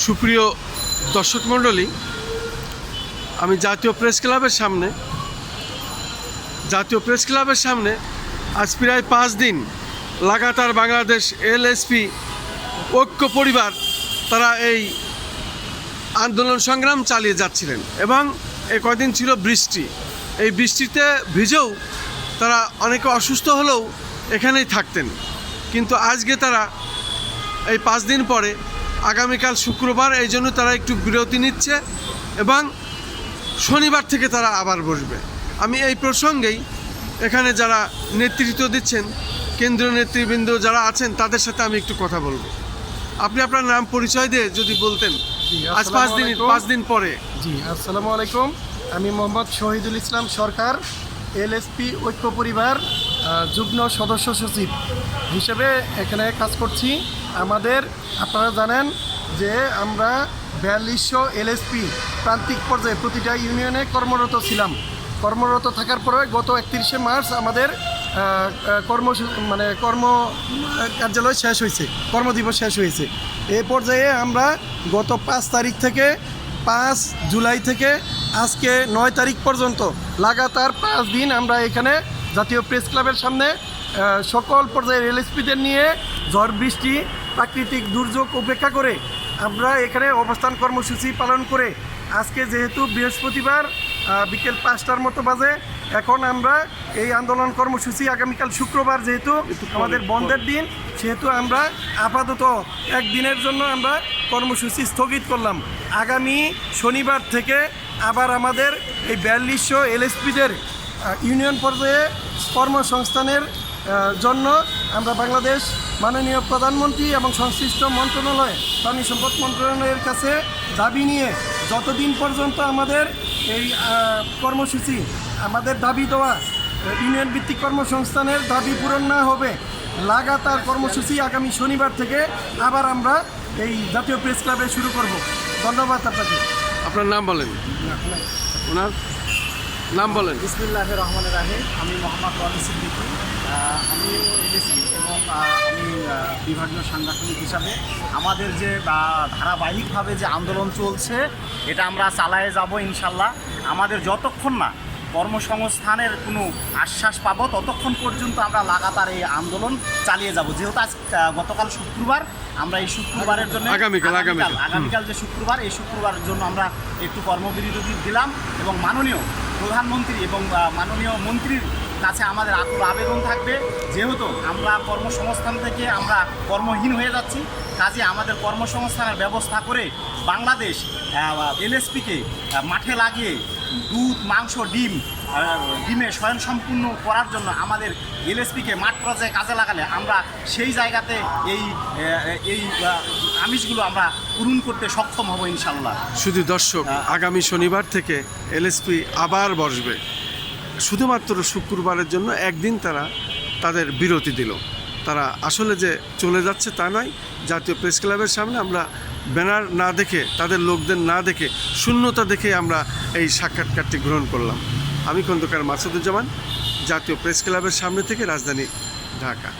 সুপ্রিয় দর্শক মণ্ডলী, আমি জাতীয় প্রেস ক্লাবের সামনে আজ প্রায় 5 দিন লাগাতার বাংলাদেশ এলএসপি ঐক্য পরিবার তারা এই আন্দোলন সংগ্রাম চালিয়ে যাচ্ছিলেন এবং এই কয়দিন ছিল বৃষ্টি। এই বৃষ্টিতে ভিজেও তারা অনেকে অসুস্থ হলেও এখানেই থাকতেন, কিন্তু আজকে তারা এই 5 দিন পরে আগামীকাল শুক্রবার এই জন্য তারা একটু বিরতি নিচ্ছে এবং শনিবার থেকে তারা আবার বসবে। আমি এই প্রসঙ্গেই এখানে যারা নেতৃত্ব দিচ্ছেন, কেন্দ্রীয় নেতৃবৃন্দ যারা আছেন, তাদের সাথে আমি একটু কথা বলবো। আপনি আপনার নাম পরিচয় দিয়ে যদি বলতেন। আজ 5 দিন পরে। জি, আসসালামু আলাইকুম। আমি মোহাম্মদ শহীদুল ইসলাম সরকার, এলএসপি ঐক্য পরিবার যুগ্ম সদস্য সচিব হিসেবে এখানে কাজ করছি। আপনারা জানেন যে আমরা 4200 এলএসপি প্রান্তিক পর্যায়ে প্রতিটা ইউনিয়নে কর্মরত ছিলাম। কর্মরত থাকার পরে গত 31শে মার্চ আমাদের কর্ম কার্যালয় শেষ হয়েছে, কর্মদিবস শেষ হয়েছে। এই পর্যায়ে আমরা গত 5 তারিখ থেকে 5 জুলাই থেকে আজকে 9 তারিখ পর্যন্ত লাগাতার 5 দিন আমরা এখানে জাতীয় প্রেস ক্লাবের সামনে সকল পর্যায়ের এলএসপিদের নিয়ে ঝড় বৃষ্টি প্রাকৃতিক দুর্যোগ উপেক্ষা করে আমরা এখানে অবস্থান কর্মসূচি পালন করে আজকে যেহেতু বৃহস্পতিবার বিকেল 5টার মতো বাজে, এখন আমরা এই আন্দোলন কর্মসূচি আগামীকাল শুক্রবার যেহেতু আমাদের বন্ধের দিন, সেহেতু আমরা আপাতত একদিনের জন্য আমরা কর্মসূচি স্থগিত করলাম। আগামী শনিবার থেকে আবার আমাদের এই 4200 এলএসপিদের ইউনিয়ন পর্যায়ে কর্মসংস্থানের জন্য আমরা বাংলাদেশ মাননীয় প্রধানমন্ত্রী এবং সংশ্লিষ্ট মন্ত্রণালয়, প্রাণী সম্পদ মন্ত্রণালয়ের কাছে দাবি নিয়ে যতদিন পর্যন্ত আমাদের এই কর্মসূচি, আমাদের দাবি দেওয়া ইউনিয়ন ভিত্তিক কর্মসংস্থানের দাবি পূরণ না হবে, লাগাতার কর্মসূচি আগামী শনিবার থেকে আবার আমরা এই জাতীয় প্রেস ক্লাবে শুরু করব। ধন্যবাদ আপনাকে। আপনার নাম বলেন। ওনার নাম বলেন। বিসমিল্লাহির রহমানির রহিম। আমি মোহাম্মদ ওয়ালি সিদ্দিকী। আমি এলএসপি এবং আমি বিভাগীয় সাংগঠনিক হিসাবে আমাদের যে ধারাবাহিকভাবে যে আন্দোলন চলছে এটা আমরা চালায়ে যাব ইনশাল্লাহ। আমাদের যতক্ষণ না কর্মসংস্থানের কোনো আশ্বাস পাবো ততক্ষণ পর্যন্ত আমরা লাগাতার এই আন্দোলন চালিয়ে যাব। যেহেতু আজ গতকাল শুক্রবার, আমরা এই শুক্রবারের জন্য আগামীকাল যে শুক্রবার, এই শুক্রবারের জন্য আমরা একটু কর্মবিরতি দিলাম এবং মাননীয় প্রধানমন্ত্রী এবং মাননীয় মন্ত্রীর কাছে আমাদের আকুল আবেদন থাকবে, যেহেতু আমরা কর্মসংস্থান থেকে আমরা কর্মহীন হয়ে যাচ্ছি, কাজে আমাদের কর্মসংস্থানের ব্যবস্থা করে বাংলাদেশ এলএসপিকে মাঠে লাগিয়ে দুধ, মাংস, ডিমে স্বয়ংসম্পূর্ণ করার জন্য আমাদের এলএসপিকে মাঠ পর্যায়ে কাজে লাগালে আমরা সেই জায়গাতে এই আমিষগুলো আমরা পূরণ করতে সক্ষম হব ইনশাল্লাহ। শুধু দর্শক, আগামী শনিবার থেকে এলএসপি আবার বসবে। শুধুমাত্র শুক্রবারের জন্য একদিন তারা তাদের বিরতি দিল। তারা আসলে যে চলে যাচ্ছে তা নয়। জাতীয় প্রেস ক্লাবের সামনে আমরা ব্যানার না দেখে, তাদের লোকদের না দেখে, শূন্যতা দেখে আমরা এই সাক্ষাৎকারটি গ্রহণ করলাম। আমি খন্দকার মাসুদুজ্জামান, জাতীয় প্রেস ক্লাবের সামনে থেকে, রাজধানী ঢাকা।